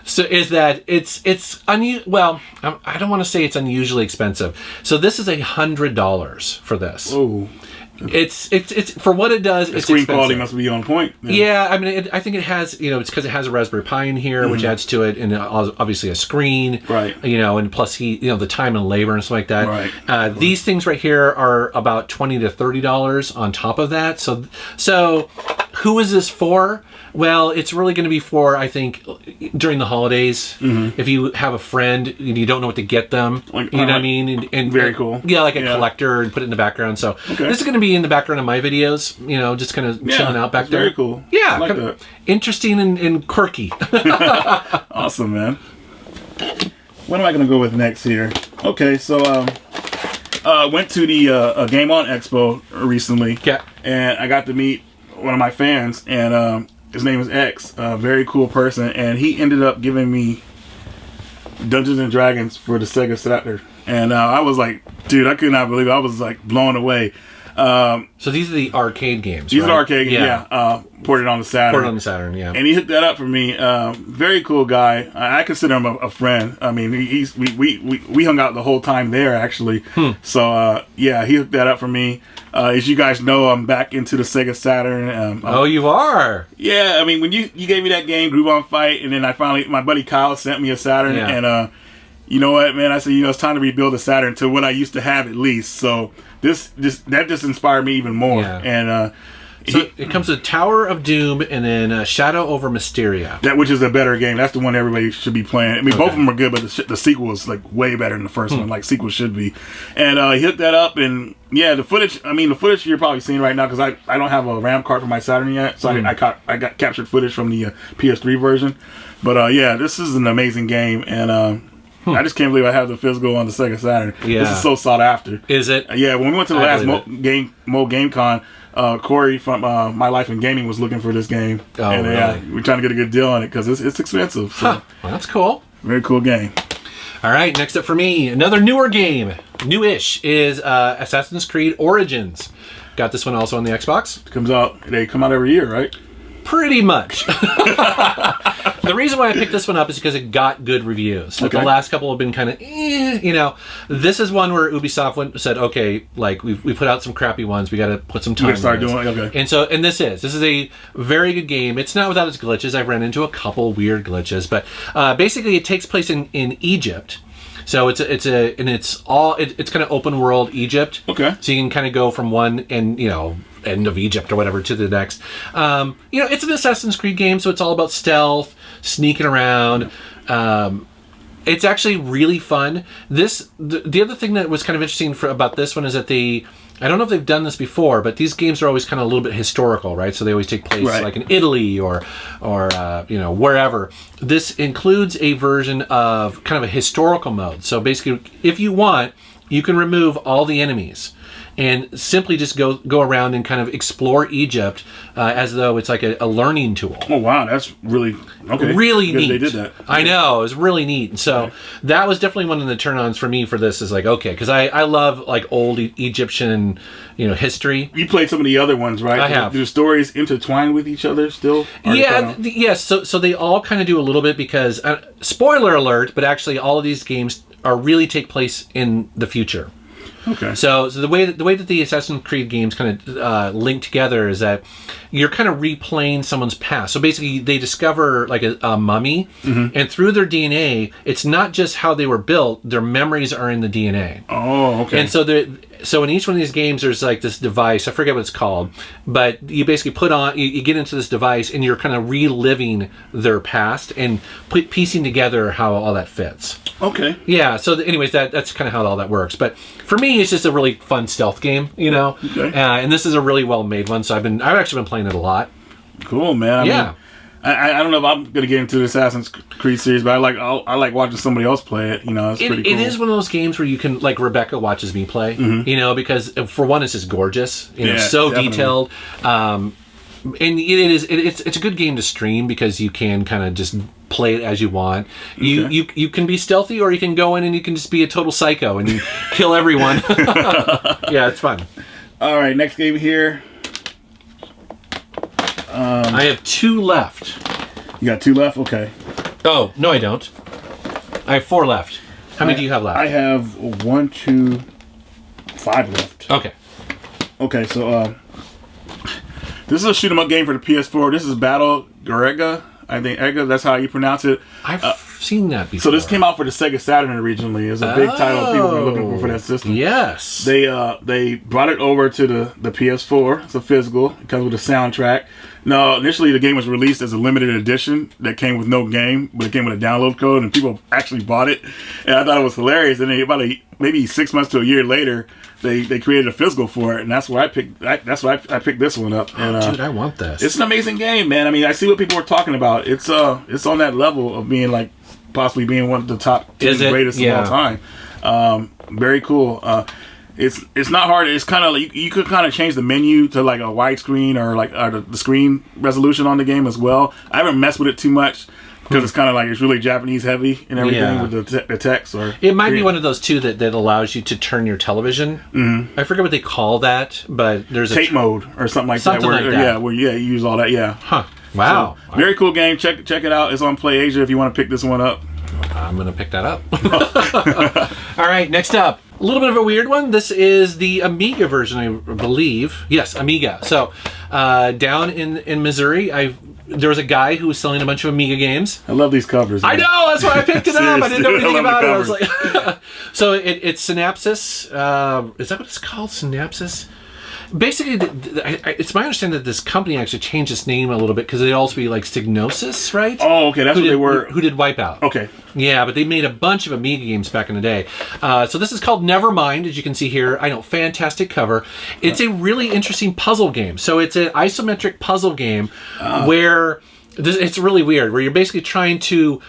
is that it's well, I don't want to say it's unusually expensive. So this is $100 for this. Oh. It's for what it does. The it's screen expensive. quality must be on point. Yeah, I mean, I think it has. It's because it has a Raspberry Pi in here, which adds to it, and obviously a screen. Right. And plus the time and labor and stuff like that. Right. These things right here are about $20 to $30 on top of that. So who is this for? Well, it's really going to be for, I think, during the holidays. If you have a friend and you don't know what to get them, you know what I mean? And very cool. Yeah, like a collector, and put it in the background. So this is going to be in the background of my videos, just kind of chilling out back there. Very cool. Yeah, I like that. Interesting and quirky. Awesome, man. What am I going to go with next here? Okay, so went to the Game On Expo recently. Yeah. And I got to meet one of my fans, and his name is X, a very cool person, and he ended up giving me Dungeons and Dragons for the Sega Saturn. And I was like, dude, I could not believe it. I was like blown away. So these are the arcade games, These right? are arcade games, ported on the Saturn. Ported on the Saturn, yeah. And he hooked that up for me. Very cool guy. I consider him a friend. I mean, we hung out the whole time there, actually. So, he hooked that up for me. As you guys know, I'm back into the Sega Saturn. You are? Yeah, I mean, when you gave me that game, Groove on Fight, and then my buddy Kyle sent me a Saturn, and you know what, man? I said, it's time to rebuild the Saturn to what I used to have at least. So that just inspired me even more. Yeah. And so it comes with Tower of Doom and then Shadow over Mysteria. That which is a better game. That's the one everybody should be playing. I mean, both of them are good, but the sequel is like way better than the first one, like sequels should be. And he hooked that up, and the footage. I mean, the footage you're probably seeing right now because I don't have a RAM card for my Saturn yet, so I got captured footage from the PS3 version. But this is an amazing game, and I just can't believe I have the physical on the Sega Saturn. Yeah. This is so sought after. Is it? Yeah, when we went to the last GameCon, Corey from My Life in Gaming was looking for this game. Oh, and really? we're trying to get a good deal on it because it's expensive. So. Well, that's cool. Very cool game. All right, next up for me, another newer game, newish, is Assassin's Creed Origins. Got this one also on the Xbox. They come out every year, right? Pretty much. The reason why I picked this one up is because it got good reviews. Like the last couple have been kind of, This is one where Ubisoft said, okay, like we put out some crappy ones, we got to put some time. We start doing it, okay. And this is a very good game. It's not without its glitches. I've run into a couple weird glitches, but basically it takes place in Egypt. So it's kind of open world Egypt. Okay. So you can kind of go from one end of Egypt or whatever to the next. It's an Assassin's Creed game, so it's all about stealth, sneaking around. It's actually really fun. The other thing that was kind of interesting about this one is that I don't know if they've done this before, but these games are always kind of a little bit historical, right? So they always take place like in Italy or wherever. This includes a version of kind of a historical mode. So basically, if you want, you can remove all the enemies and simply just go around and kind of explore Egypt as though it's like a learning tool. Oh, wow. That's really neat. They did that. I know. It was really neat. And so that was definitely one of the turn-ons for me for this is like, okay, because I love like old Egyptian, history. You played some of the other ones, right? I have. Do the stories intertwine with each other still? Yes. So they all kind of do a little bit because, spoiler alert, but actually all of these games really take place in the future. Okay. So the way that the Assassin's Creed games kind of link together is that you're kind of replaying someone's past. So basically, they discover like a mummy, and through their DNA, it's not just how they were built; their memories are in the DNA. Oh, okay. And so in each one of these games, there's like this device. I forget what it's called, but you basically put on, you get into this device, and you're kind of reliving their past and piecing together how all that fits. Okay. Yeah. So, anyways, that's kind of how all that works. But for me, it's just a really fun stealth game, you know. Okay. And this is a really well made one. So I've actually been playing it a lot. Cool, man. I mean, I don't know if I'm gonna get into the Assassin's Creed series, but I like watching somebody else play it. You know, it's pretty cool. It is one of those games where you can, like, Rebecca watches me play. You know, because for one, it's just gorgeous. You know, so definitely. Detailed. And it's a good game to stream because you can kind of just play it as you want. You can be stealthy, or you can go in and you can just be a total psycho and you kill everyone. Yeah, it's fun. All right, next game here. I have 2 left. You got 2 left? Okay. Oh, no, I don't. I have 4 left. How many do you have left? I have 1, 2, 5 left. Okay. Okay, so this is a shoot 'em up game for the PS4. This is Battle Garegga. I think Egga, that's how you pronounce it. I've seen that before. So this came out for the Sega Saturn originally. It's a big title people were looking for that system. Yes. They brought it over to the PS4. It's a physical. It comes with a soundtrack. No, initially the game was released as a limited edition that came with no game, but it came with a download code, and people actually bought it. And I thought it was hilarious. And then maybe 6 months to a year later, they created a physical for it, and that's why I picked. That's why I picked this one up. And, dude, I want this. It's an amazing game, man. I mean, I see what people are talking about. It's on that level of being like possibly being one of the top 10 greatest of all time. Very cool. It's not hard. It's kind of like you could kind of change the menu to like a widescreen or the screen resolution on the game as well. I haven't messed with it too much because it's kind of like it's really Japanese heavy and everything with the text. Or it might be one of those too that allows you to turn your television. I forget what they call that, but there's tape mode or something like that. Where you use all that. Yeah. Huh. Wow. So, very cool game. Check it out. It's on PlayAsia if you want to pick this one up. I'm going to pick that up. All right, next up. A little bit of a weird one. This is the Amiga version, I believe. Yes, Amiga. So, down in Missouri, there was a guy who was selling a bunch of Amiga games. I love these covers. Man. I know, that's why I picked it up. I didn't know anything about it. I was like, so it's Synapsis. Is that what it's called? Synapsis? Basically, it's my understanding that this company actually changed its name a little bit because they'd also be like Psygnosis, right? Oh, okay, that's what they were. Who did Wipeout? Okay. Yeah, but they made a bunch of Amiga games back in the day. So this is called Nevermind, as you can see here. I know, fantastic cover. It's a really interesting puzzle game. So it's an isometric puzzle game where it's really weird, where you're basically trying to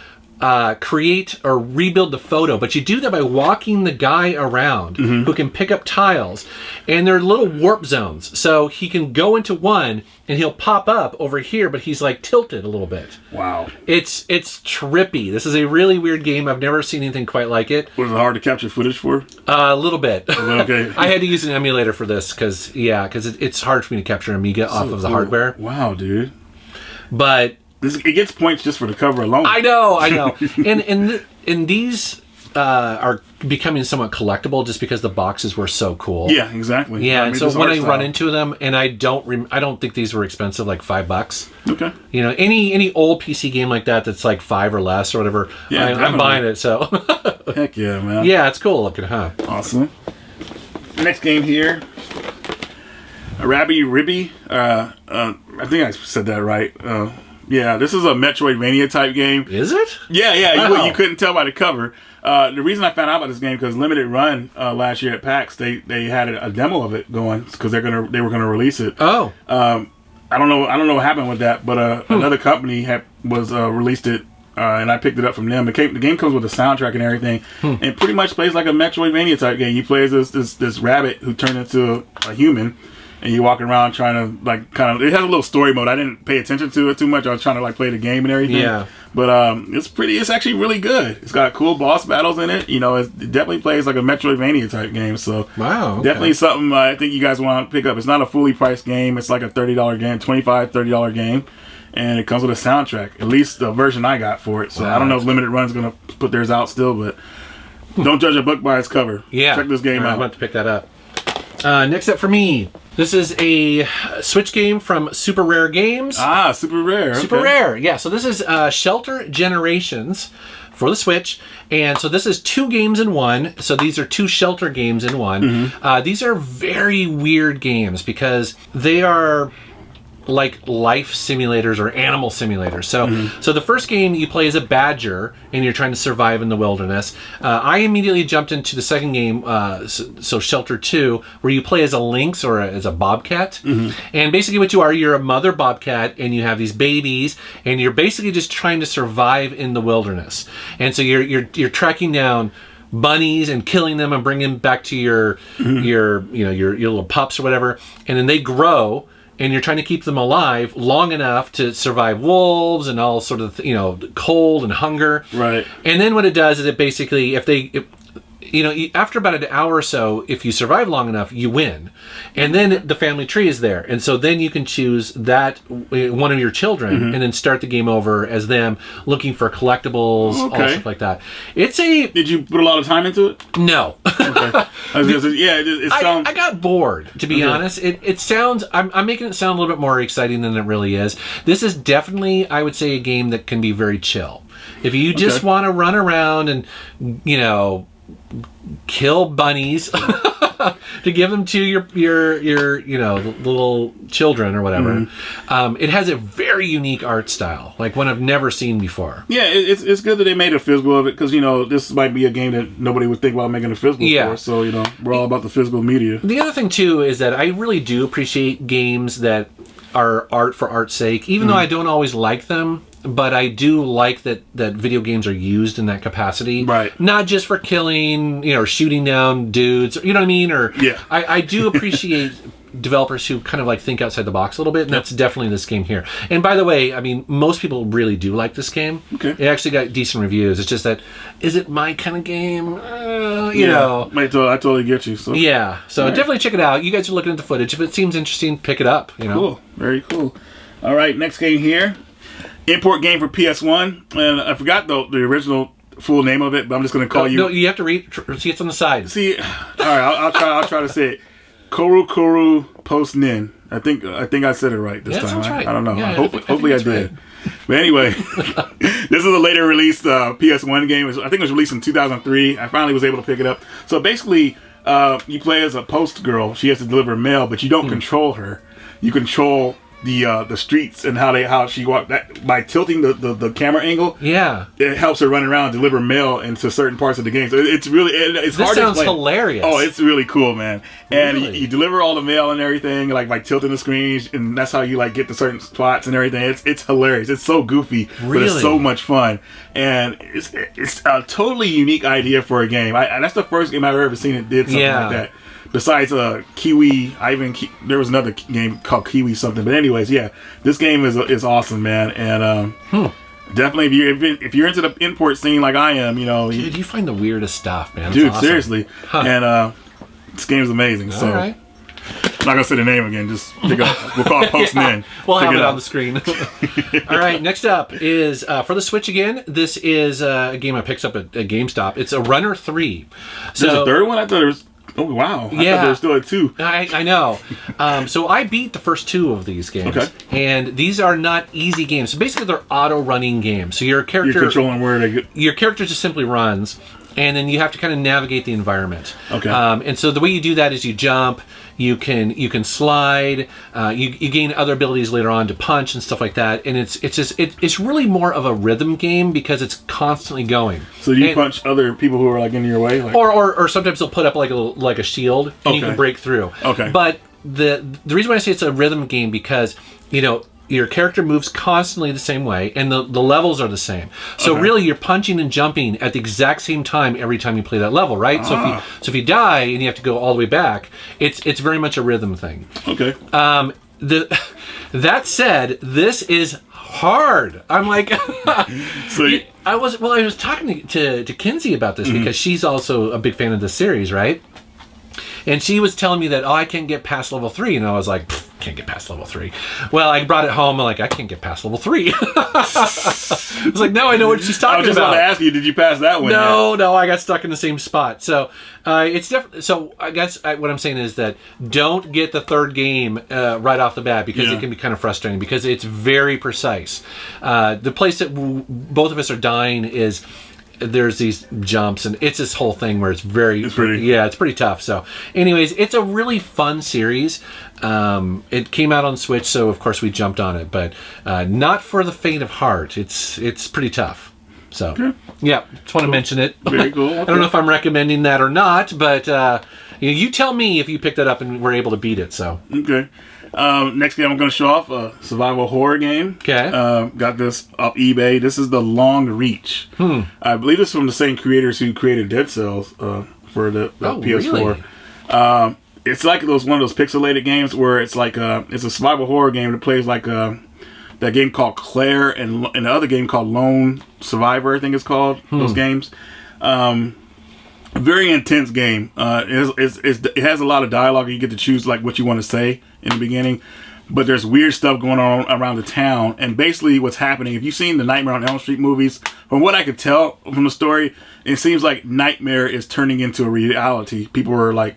create or rebuild the photo, but you do that by walking the guy around who can pick up tiles, and they're little warp zones, so he can go into one and he'll pop up over here, but he's like tilted a little bit. Wow. It's trippy. This is a really weird game. I've never seen anything quite like it. Was it hard to capture footage for? A little bit. Okay. I had to use an emulator for this because it's hard for me to capture Amiga off of the hardware. Wow, dude. But it gets points just for the cover alone. I know. And these are becoming somewhat collectible just because the boxes were so cool. Yeah, exactly. Yeah, and so when I run into them, and I don't think these were expensive, like $5. Okay. You know, any old PC game like that's like $5 or less or whatever, I'm buying it. So. Heck yeah, man. Yeah, it's cool looking, huh? Awesome. Next game here. Rabi-Ribi. I think I said that right. Yeah, this is a Metroidvania type game. Is it? Yeah. Wow. You couldn't tell by the cover. The reason I found out about this game because Limited Run last year at PAX they had a demo of it going because they were gonna release it. Oh. I don't know what happened with that, but another company released it. And I picked it up from them. The game comes with a soundtrack and everything, and pretty much plays like a Metroidvania type game. You play as this rabbit who turned into a human, and you walk around trying to it has a little story mode. I didn't pay attention to it too much. I was trying to play the game and everything. Yeah. But it's actually really good. It's got cool boss battles in it. You know, it definitely plays like a Metroidvania type game. So wow, okay. Definitely something I think you guys want to pick up. It's not a fully priced game. It's like a $30 game, $25-$30 game. And it comes with a soundtrack. At least the version I got for it. So I don't know if Limited Run's going to put theirs out still, but Don't judge a book by its cover. Yeah. Check this game out. I'm about to pick that up. Next up for me, this is a Switch game from Super Rare Games. Ah, Super Rare. Super Rare, yeah. So this is Shelter Generations for the Switch. And so this is 2 games in one. So these are 2 Shelter games in one. These are very weird games because they are like life simulators or animal simulators. So the first game you play as a badger and you're trying to survive in the wilderness. I immediately jumped into the second game, so Shelter 2, where you play as a lynx or as a bobcat. And basically what you are, you're a mother bobcat and you have these babies and you're basically just trying to survive in the wilderness. And so you're tracking down bunnies and killing them and bringing them back to your little pups or whatever. And then they grow. And you're trying to keep them alive long enough to survive wolves and all sort of, cold and hunger. Right. And then what it does is it basically, after about an hour or so, if you survive long enough, you win. And then the family tree is there. And so then you can choose that one of your children and then start the game over as them looking for collectibles, all stuff like that. Did you put a lot of time into it? No. Okay. It sounds... I got bored, to be honest. It sounds... I'm making it sound a little bit more exciting than it really is. This is definitely, I would say, a game that can be very chill. If you just want to run around and, kill bunnies to give them to your little children or whatever. It has a very unique art style, like one I've never seen before. Yeah, it's good that they made a physical of it because this might be a game that nobody would think about making a physical for. So we're all about the physical media. The other thing too is that I really do appreciate games that are art for art's sake, even though I don't always like them. But I do like that video games are used in that capacity. Right. Not just for killing, or shooting down dudes, you know what I mean? Or I do appreciate developers who kind of like think outside the box a little bit, and that's definitely this game here. And by the way, I mean, most people really do like this game. Okay. It actually got decent reviews. It's just that, is it my kind of game? I totally get you. So. Yeah. So definitely check it out. You guys are looking at the footage. If it seems interesting, pick it up. Cool. Very cool. All right, next game here. Import game for PS1, and I forgot the original full name of it, but I'm just going to call you. No, you have to read. See, it's on the side. See, all right, I'll try to say it. Koro Postnin. I think I said it right this time. Sounds right. I don't know. Yeah, hopefully I did. Right. But anyway, this is a later released PS1 game. I think it was released in 2003. I finally was able to pick it up. So basically, you play as a post girl. She has to deliver mail, but you don't control her. You control the streets and how she walked by tilting the camera angle. Yeah, it helps her run around and deliver mail into certain parts of the game. So it's really it's hard to explain. This sounds hilarious. Oh, it's really cool, man. And you deliver all the mail and everything like by tilting the screen, and that's how you like get to certain spots and everything. It's hilarious. It's so goofy, but it's so much fun. And it's a totally unique idea for a game. That's the first game I've ever seen that did something like that. Besides Kiwi, there was another game called Kiwi something. But anyways, this game is awesome, man. And definitely, if you're into the import scene like I am, dude, you find the weirdest stuff, man. Dude, awesome. Seriously. And this game's amazing. All so right. I'm not gonna say the name again. Just pick up. We'll call it Postnin. We'll have it on the screen. All right. Next up is for the Switch again. This is a game I picked up at GameStop. It's a Runner 3. There's a third one. I thought it was. Oh, wow. I thought there was still a 2. I know. So I beat the first 2 of these games. Okay. And these are not easy games. So basically, they're auto-running games. So your character... You're controlling where they get... Your character just simply runs, and then you have to kind of navigate the environment. Okay. And so the way you do that is you jump, you can slide, you gain other abilities later on to punch and stuff like that. And it's really more of a rhythm game because it's constantly going. So you punch other people who are like in your way, like... or sometimes they'll put up like a shield and you can break through. Okay. But the reason why I say it's a rhythm game because your character moves constantly the same way, and the levels are the same. So really, you're punching and jumping at the exact same time every time you play that level, right? So if you die and you have to go all the way back, it's very much a rhythm thing. Okay. That said, this is hard. I'm like, I was talking to Kinsey about this because she's also a big fan of the series, right? And she was telling me that I can't get past level 3, and I was like, can't get past level 3. Well, I brought it home. I'm like, I can't get past level 3. I was like, now I know what she's talking about. I was just about to ask you, did you pass that one? No, I got stuck in the same spot. So it's definitely. So I guess what I'm saying is that don't get the third game right off the bat because it can be kind of frustrating because it's very precise. The place that both of us are dying is there's these jumps and it's this whole thing where it's pretty tough. So anyways, it's a really fun series. It came out on Switch, so of course we jumped on it, but not for the faint of heart. It's pretty tough. So just want to mention it. Very cool. Okay. I don't know if I'm recommending that or not, but you tell me if you picked it up and were able to beat it. So okay. Next game I'm going to show off a survival horror game. Okay. Got this off eBay. This is the Long Reach. I believe it's from the same creators who created Dead Cells for the PS4. Really? It's like one of those pixelated games where it's like it's a survival horror game that plays like that game called Claire and the other game called Lone Survivor, I think it's called. Those games. Very intense game. It has a lot of dialogue. You get to choose like what you want to say in the beginning, but there's weird stuff going on around the town. And basically, what's happening? If you've seen the Nightmare on Elm Street movies, from what I could tell from the story, it seems like Nightmare is turning into a reality. People are like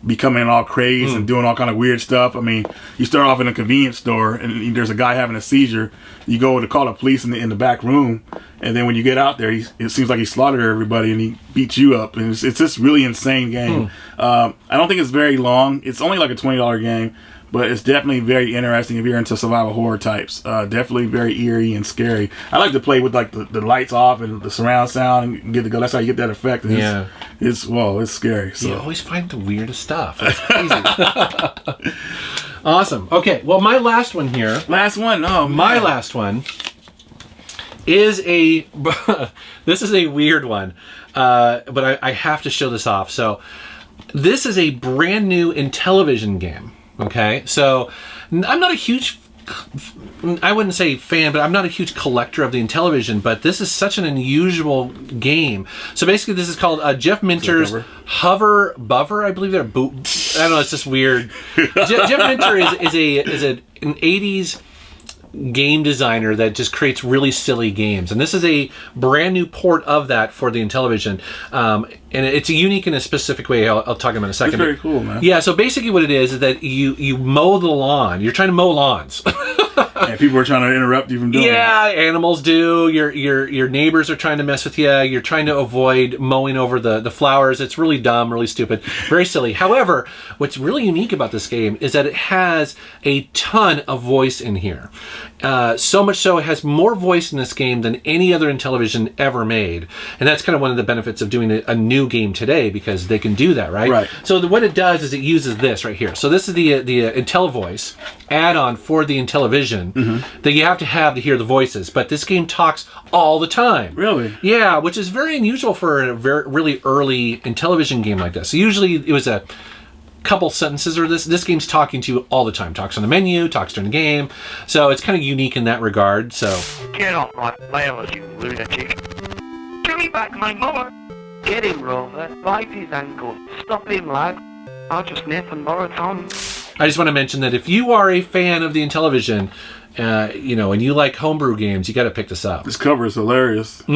becoming all crazed and doing all kind of weird stuff. I mean, you start off in a convenience store and there's a guy having a seizure. You go to call the police in the back room, and then when you get out there, it seems like he slaughtered everybody and he beats you up. And it's just really insane game. I don't think it's very long. It's only like a $20 game, but it's definitely very interesting if you're into survival horror types. Definitely very eerie and scary. I like to play with like the lights off and the surround sound and get to go. That's how you get that effect. And it's scary. So you always find the weirdest stuff. That's crazy. Awesome. Okay. Well, my last one here. Last one. Oh, man. My last one is this is a weird one, but I have to show this off. So this is a brand new Intellivision game. Okay, so I'm not a huge, I wouldn't say fan, but I'm not a huge collector of the Intellivision, but this is such an unusual game. So basically this is called Jeff Minter's Hover Bover, I believe they're I don't know, it's just weird. Jeff Minter is an 80s game designer that just creates really silly games, and this is a brand new port of that for the Intellivision, and it's unique in a specific way. I'll talk about in a second. It's very cool, man. Yeah, so basically what it is that you mow the lawn. You're trying to mow lawns. And people are trying to interrupt you from doing it. Yeah, animals do. Your neighbors are trying to mess with you. You're trying to avoid mowing over the flowers. It's really dumb, really stupid, very silly. However, what's really unique about this game is that it has a ton of voice in here. So much so it has more voice in this game than any other Intellivision ever made. And that's kind of one of the benefits of doing a new game today, because they can do that, right? Right. So what it does is it uses this right here. So this is the IntelliVoice add-on for the Intellivision that you have to hear the voices. But this game talks all the time. Really? Yeah, which is very unusual for a really early Intellivision game like this. So usually it was a couple sentences, or this game's talking to you all the time. Talks on the menu, talks during the game. So it's kind of unique in that regard. So get off my flowers, you lunatic. Give me back my mother. Get him, Rover. Bite his ankle. Stop him, lad. I'll just nip and borrow Tom. I just want to mention that if you are a fan of the Intellivision, and you like homebrew games, you got to pick this up. This cover is hilarious. I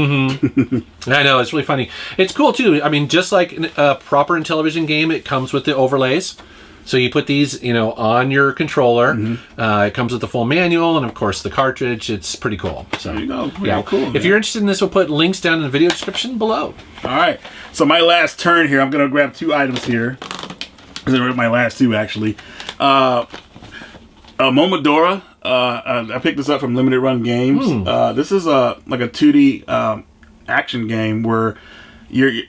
know, it's really funny. It's cool too. I mean, just like a proper Intellivision game, it comes with the overlays. So you put these, on your controller. It comes with the full manual and, of course, the cartridge. It's pretty cool. So there you go. Pretty cool. If you're interested in this, we'll put links down in the video description below. All right. So my last turn here, I'm going to grab two items here. These are my last two, actually. Momodora. I picked this up from Limited Run Games. This is like a 2D action game where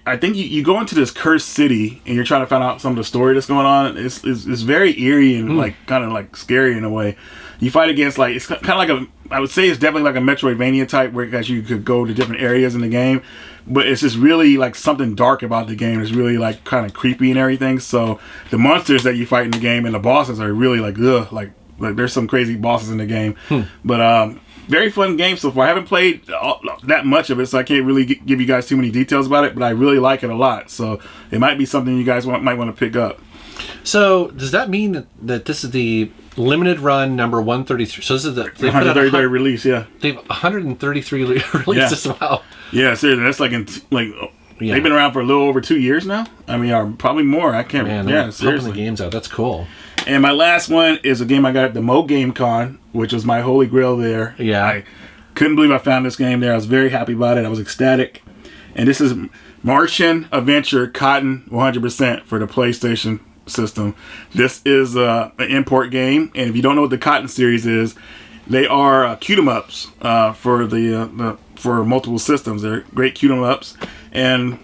I think you go into this cursed city and you're trying to find out some of the story that's going on. It's very eerie and like kind of like scary in a way. You fight against it's kind of like I would say it's definitely like a Metroidvania type, where you could go to different areas in the game, but it's just really like something dark about the game. It's really like kind of creepy and everything. So the monsters that you fight in the game and the bosses are really like like there's some crazy bosses in the game. But very fun game so far. I haven't played that much of it, so I can't really give you guys too many details about it, but I really like it a lot. So it might be something you guys might want to pick up. So does that mean that this is the limited run number 133. So this is the 133 release, yeah. They've 133 releases. Yeah. Wow. Yeah, seriously, that's they've been around for a little over 2 years now. I mean, or probably more. I can't. Man, yeah, pumping seriously. the games out. That's cool. And my last one is a game I got at the Mo Game Con, which was my holy grail there. Yeah. I couldn't believe I found this game there. I was very happy about it. I was ecstatic. And this is Martian Adventure Cotton 100% for the PlayStation system. This is an import game, and if you don't know what the Cotton series is, they are cute 'em ups for multiple systems. They're cute 'em ups, and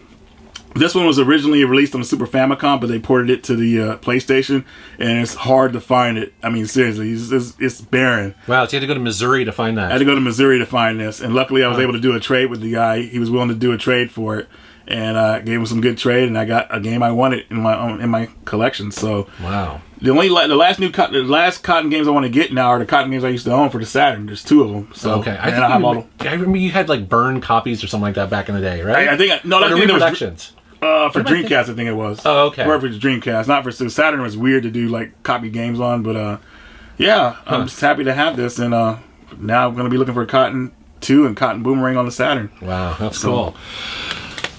this one was originally released on the Super Famicom, but they ported it to the PlayStation, and it's hard to find it. I mean, seriously, it's barren. Wow, so you had to go to Missouri to find that. I had to go to Missouri to find this, and luckily I was able to do a trade with the guy. He was willing to do a trade for it, and I gave him some good trade, and I got a game I wanted in my collection. So wow. The last Cotton games I want to get now are the Cotton games I used to own for the Saturn. There's 2 of them. So okay, I remember you had like burned copies or something like that back in the day, right? I think no, that reproductions. For Dreamcast, I think it was. Oh, okay. Or for Dreamcast, not for Saturn. Was weird to do like copy games on, but yeah, I'm just happy to have this, and now I'm gonna be looking for Cotton 2 and Cotton Boomerang on the Saturn. Wow, that's cool.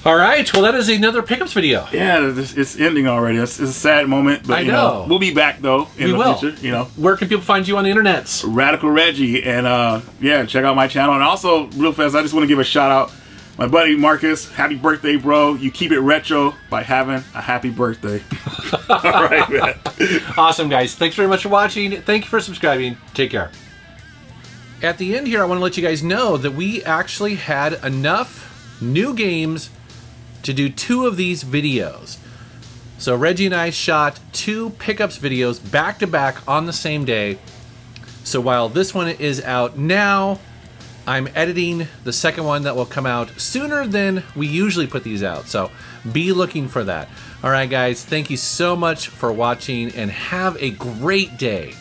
All right, well, that is another pickups video. Yeah, it's ending already. It's a sad moment, but I know. We'll be back though in the future. Where can people find you on the internets? Radical Reggie, and check out my channel. And also, real fast, I just want to give a shout out. My buddy Marcus, happy birthday, bro. You keep it retro by having a happy birthday. All right, man. Awesome, guys. Thanks very much for watching. Thank you for subscribing. Take care. At the end here, I want to let you guys know that we actually had enough new games to do 2 of these videos. So Reggie and I shot 2 pickups videos back to back on the same day. So while this one is out now, I'm editing the second one that will come out sooner than we usually put these out. So be looking for that. All right, guys, thank you so much for watching, and have a great day.